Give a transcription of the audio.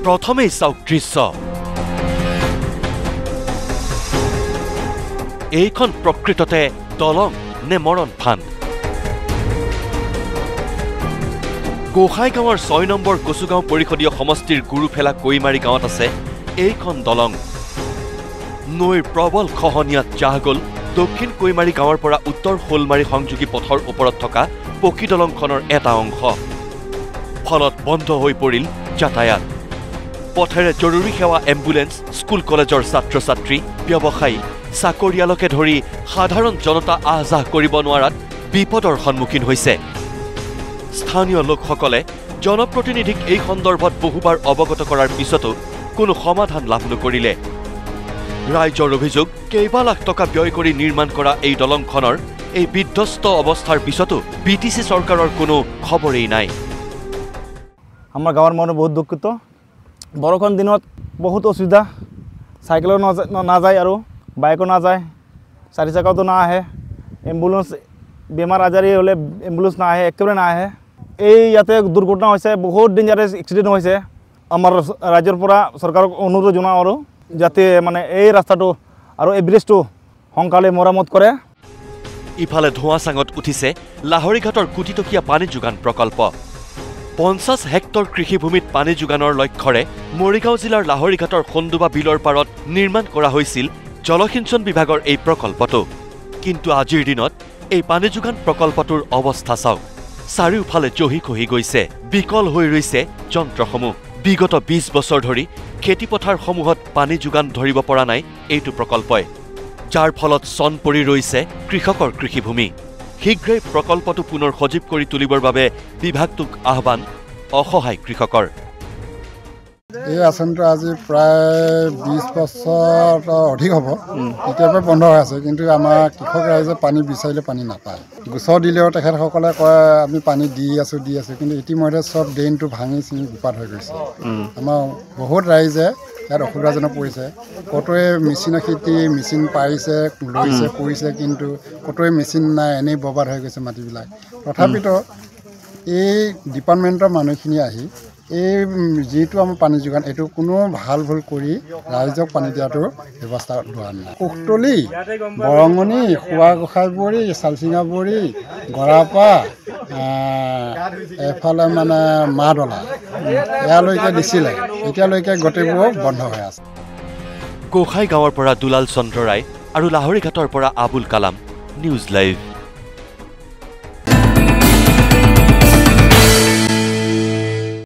প্ৰথমেই চাওক দৃশ্য এইখন প্ৰকৃততে দলং নে মৰণ ফান্দ গোহাইগাঁৱৰ 6 নম্বৰ কচুগাঁও পৰিষদীয় সমষ্টিৰ গুৰুফেলা কৈমাৰী গাঁৱত আছে এইখন দলং নৈৰ প্ৰবল খহনীয়াত জাহ গ'ল দক্ষিণ কৈমাৰী গাঁৱৰ পৰা উত্তৰ শোলমাৰী সংযোগী পথৰ ওপৰত থকা পকী দলংখনৰ এটা অংশ ফলত বন্ধ হৈ পৰিল যাতায়াত পথেৰে জৰুৰী সেৱা এম্বুলেন্স স্কুল কলেজৰ ছাত্ৰ ছাত্ৰী ব্যৱসায়ী চাকৰিয়ালকে ধৰি সাধাৰণ জনতা আহযাহ কৰিব নোৱাৰাত বিপদৰ সন্মুখীন হৈছে স্থানীয় লোকসকলে জনপ্ৰতিনিধিক এই সন্দৰ্ভত বহুবাৰ অৱগত কৰাৰ পিছতো কোনো সমাধান লাভ নকৰিলে ৰাইজৰ অভিযোগ কেইবা লাখ টকা ব্যয় কৰি নিৰ্মাণ কৰা এই দলংখনৰ এই বিধ্বস্ত অৱস্থাৰ পিছতো বিটিসি চৰকাৰৰ কোনো খবৰেই নাই আমাৰ গাঁৱৰ মানুহ বহুত দুঃখিত বৰষুণ দিনত বহুত অসুবিধা সাইকেলও নাযায় আৰু বাইকও নাযায় চাৰি চাকাতো না আহে এম্বুলেন্স বেমাৰ আজাৰী হ'লে এম্বুলেন্স না আহে একেবাৰে না আহে এই ইয়াতে দুৰ্ঘটনা হৈছে বহুত ডেঞ্জাৰাছ এক্সিডেণ্ট হৈছে আমাৰ ৰাজ্যৰ পৰা চৰকাৰক অনুৰোধ জনাওঁ আৰু যাতে মানে এই ৰাস্তাটো আৰু এই ব্ৰিজটো সোনকালে মেৰামত কৰে ইফালে ধোঁৱাচাঙত উঠিছে লাহৰীঘাটৰ কোটিটকীয়া পানী যোগান প্ৰকল্প 50 হেক্টৰ কৃষিভূমিত পানী যোগানৰ লক্ষ্যৰে মৰিগাঁও জিলাৰ লাহৰীঘাটৰ খন্দুবা বিলৰ পাৰত নিৰ্মাণ কৰা হৈছিল জলসিঞ্চন বিভাগৰ এই প্ৰকল্পটো কিন্তু আজিৰ দিনত এই পানী যোগান প্ৰকল্পটোৰ অৱস্থা চাওক চাৰিওফালে জহি খহি গৈছে বিকল হৈ ৰৈছে যন্ত্ৰসমূহ বিগত 20 বছৰ ধৰি খেতিপথাৰসমূহত পানী যোগান ধৰিব পৰা নাই এইটো প্ৰকল্পই যাৰ ফলত চন পৰি ৰৈছে কৃষকৰ কৃষিভূমি শীঘ্ৰেই প্ৰকল্পটো পুনৰ সজীৱ কৰি তুলিবৰ বাবে বিভাগটোক আহ্বান অসহায় কৃষকৰ এই আঁচনিটো আজি প্ৰায় 20 বছৰ অধিক হ'ব এতিয়াৰ বন্ধ হৈ আছে কিন্তু আমাৰ কৃষক ৰাইজে পানী বিচাৰিলে পানী নাপায় গোচৰ দিলেও তেখেতসকলে কয় আমি পানী দি আছোঁ কিন্তু ইতিমধ্যে চব ড্ৰেইনটো ভাঙি চিঙি বিপাত হৈ গৈছে আমাৰ বহুত ৰাইজে ইয়াত অসুবিধাজনক পৰিছে কতোৱে মেচিনৰ খেতি মেচিন পাৰিছে লৈছে কৰিছে কিন্তু কতোৱে মেচিন নাই এনেই বৰবাদ হৈ গৈছে মাটিবিলাক তথাপিতো এই ডিপাৰ্টমেণ্টৰ মানুহখিনি আহি এই যিটো আমাৰ পানী যোগান এইটো কোনো ভাল ভুল কৰি ৰাইজক পানী দিয়াটোৰ ব্যৱস্থা লোৱা নাই কুকতলি বৰঙনি খোৱা গোসাঁইবুৰি চালচিঙাবুৰি গৰাপা এফালে মানে মাদলা ইয়ালৈকে দিছিলে এতিয়ালৈকে গোটেইবোৰ বন্ধ হৈ আছে গোহাইগাঁৱৰ পৰা দুলাল চন্দ্ৰ ৰায় আৰু লাহৰীঘাটৰ পৰা আবুল কালাম নিউজ লাইভ